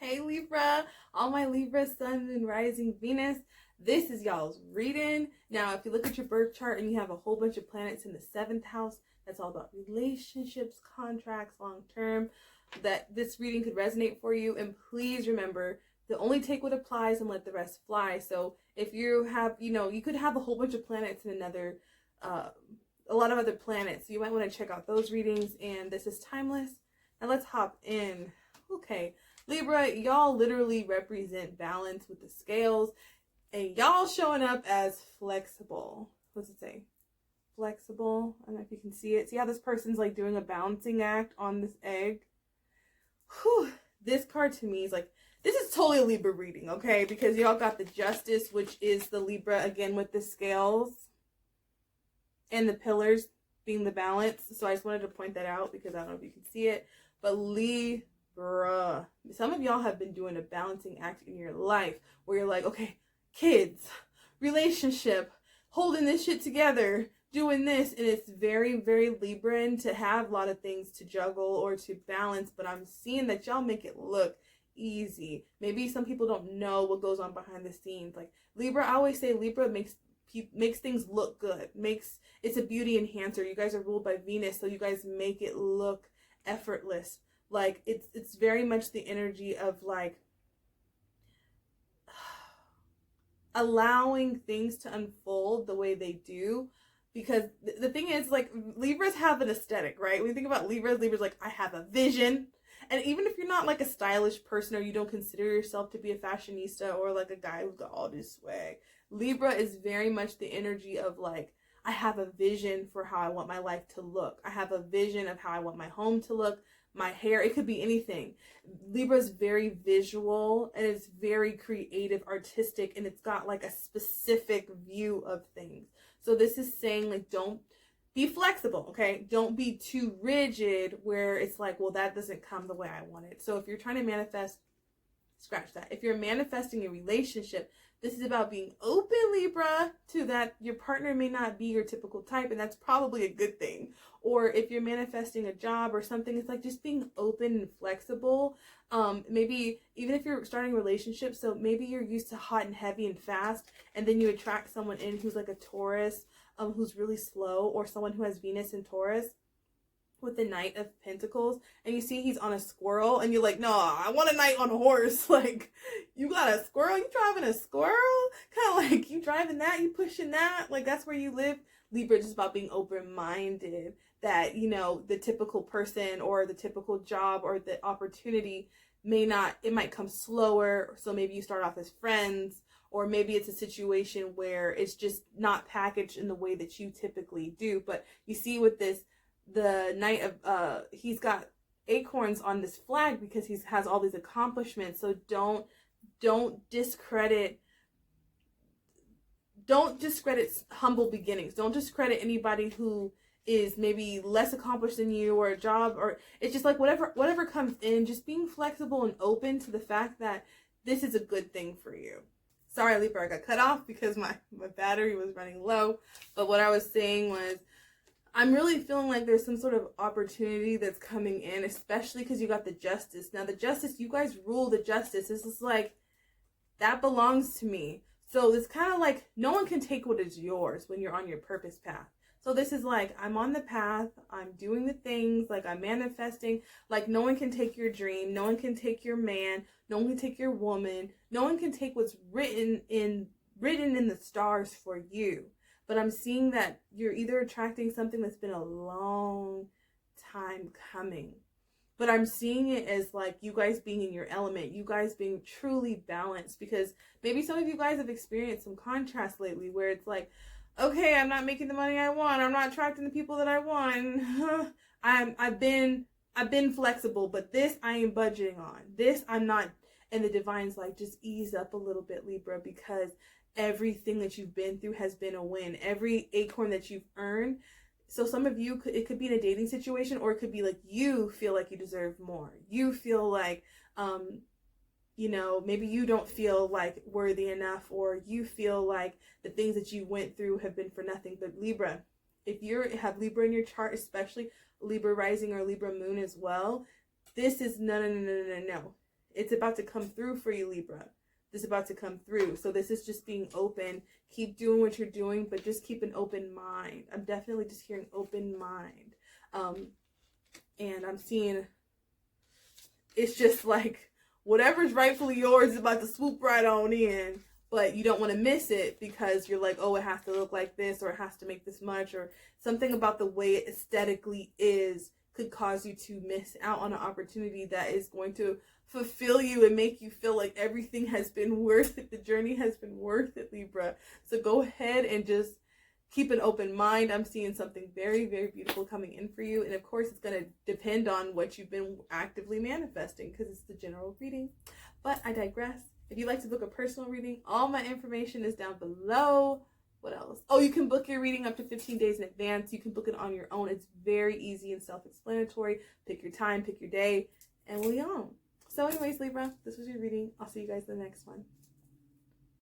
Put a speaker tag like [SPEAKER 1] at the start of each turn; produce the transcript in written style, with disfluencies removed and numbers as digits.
[SPEAKER 1] Hey Libra, all my Libra sun and rising Venus, this is y'all's reading. Now, if you look at your birth chart and you have a whole bunch of planets in the 7th house, that's all about relationships, contracts, long term, that this reading could resonate for you. And please remember to only take what applies and let the rest fly. So if you have, you could have a whole bunch of planets in another, a lot of other planets. So you might want to check out those readings. And this is timeless. Now let's hop in. Okay. Libra, y'all literally represent balance with the scales, and y'all showing up as flexible. What's it say? Flexible. I don't know if you can see it. See how this person's like doing a balancing act on this egg? Whew. This card to me is like, this is totally a Libra reading, okay? Because y'all got the Justice, which is the Libra, again, with the scales and the pillars being the balance. So I just wanted to point that out because I don't know if you can see it. But Libra, some of y'all have been doing a balancing act in your life where you're like, okay, kids, relationship, holding this shit together, doing this, and it's very, very Libran to have a lot of things to juggle or to balance, but I'm seeing that y'all make it look easy. Maybe some people don't know what goes on behind the scenes. Like Libra, I always say Libra makes things look good. It's a beauty enhancer. You guys are ruled by Venus, so you guys make it look effortless. Like it's very much the energy of like allowing things to unfold the way they do, because the thing is, like, Libras have an aesthetic, right? When you think about Libras like, I have a vision. And even if you're not like a stylish person or you don't consider yourself to be a fashionista or like a guy who's got all this swag, Libra is very much the energy of like, I have a vision for how I want my life to look. I have a vision of how I want my home to look, my hair, it could be anything. Libra is very visual and it's very creative, artistic, and it's got like a specific view of things. So this is saying like, don't be flexible, okay? Don't be too rigid where it's like, well, that doesn't come the way I want it. So if you're trying to manifest, scratch that. If you're manifesting a relationship, this is about being open, Libra, to that your partner may not be your typical type, and that's probably a good thing. Or if you're manifesting a job or something, it's like just being open and flexible. Maybe even if you're starting a relationship, so maybe you're used to hot and heavy and fast, and then you attract someone in who's like a Taurus, who's really slow, or someone who has Venus in Taurus with the Knight of Pentacles, and you see he's on a squirrel, and you're like, no, I want a knight on a horse. Like, you got a squirrel, you driving a squirrel? Kind of like, you driving that, you pushing that, like, that's where you live. Libra is just about being open-minded, that, the typical person or the typical job or the opportunity it might come slower, so maybe you start off as friends, or maybe it's a situation where it's just not packaged in the way that you typically do. But you see with this, the Knight of he's got acorns on this flag because he has all these accomplishments. So don't discredit humble beginnings. Don't discredit anybody who is maybe less accomplished than you, or a job, or it's just like whatever comes in, just being flexible and open to the fact that this is a good thing for you. Sorry, Libra, I got cut off because my battery was running low. But what I was saying was, I'm really feeling like there's some sort of opportunity that's coming in, especially because you got the Justice. Now, the Justice, you guys rule the Justice. This is like, that belongs to me. So it's kind of like, no one can take what is yours when you're on your purpose path. So this is like, I'm on the path, I'm doing the things, like I'm manifesting, like no one can take your dream, no one can take your man, no one can take your woman, no one can take what's written in the stars for you. But I'm seeing that you're either attracting something that's been a long time coming. But I'm seeing it as like you guys being in your element, you guys being truly balanced, because maybe some of you guys have experienced some contrast lately where it's like, okay, I'm not making the money I want, I'm not attracting the people that I want. I've been flexible, but this I am budgeting on. This I'm not. And the divine's like, just ease up a little bit, Libra, because everything that you've been through has been a win. Every acorn that you've earned. So some of you, it could be in a dating situation, or it could be like you feel like you deserve more. You feel like, maybe you don't feel like worthy enough, or you feel like the things that you went through have been for nothing. But Libra, if you have Libra in your chart, especially Libra rising or Libra moon as well, this is no. It's about to come through for you, Libra. This is about to come through. So this is just being open. Keep doing what you're doing, but just keep an open mind. I'm definitely just hearing open mind. And I'm seeing it's just like whatever's rightfully yours is about to swoop right on in, but you don't want to miss it because you're like, oh, it has to look like this, or it has to make this much, or something about the way it aesthetically is could cause you to miss out on an opportunity that is going to fulfill you and make you feel like everything has been worth it. The journey has been worth it, Libra. So go ahead and just keep an open mind. I'm seeing something very, very beautiful coming in for you. And of course, it's going to depend on what you've been actively manifesting because it's the general reading. But I digress. If you'd like to book a personal reading, all my information is down below. What else? Oh, you can book your reading up to 15 days in advance. You can book it on your own. It's very easy and self-explanatory. Pick your time, pick your day, and we'll be on. So anyways, Libra, this was your reading. I'll see you guys in the next one.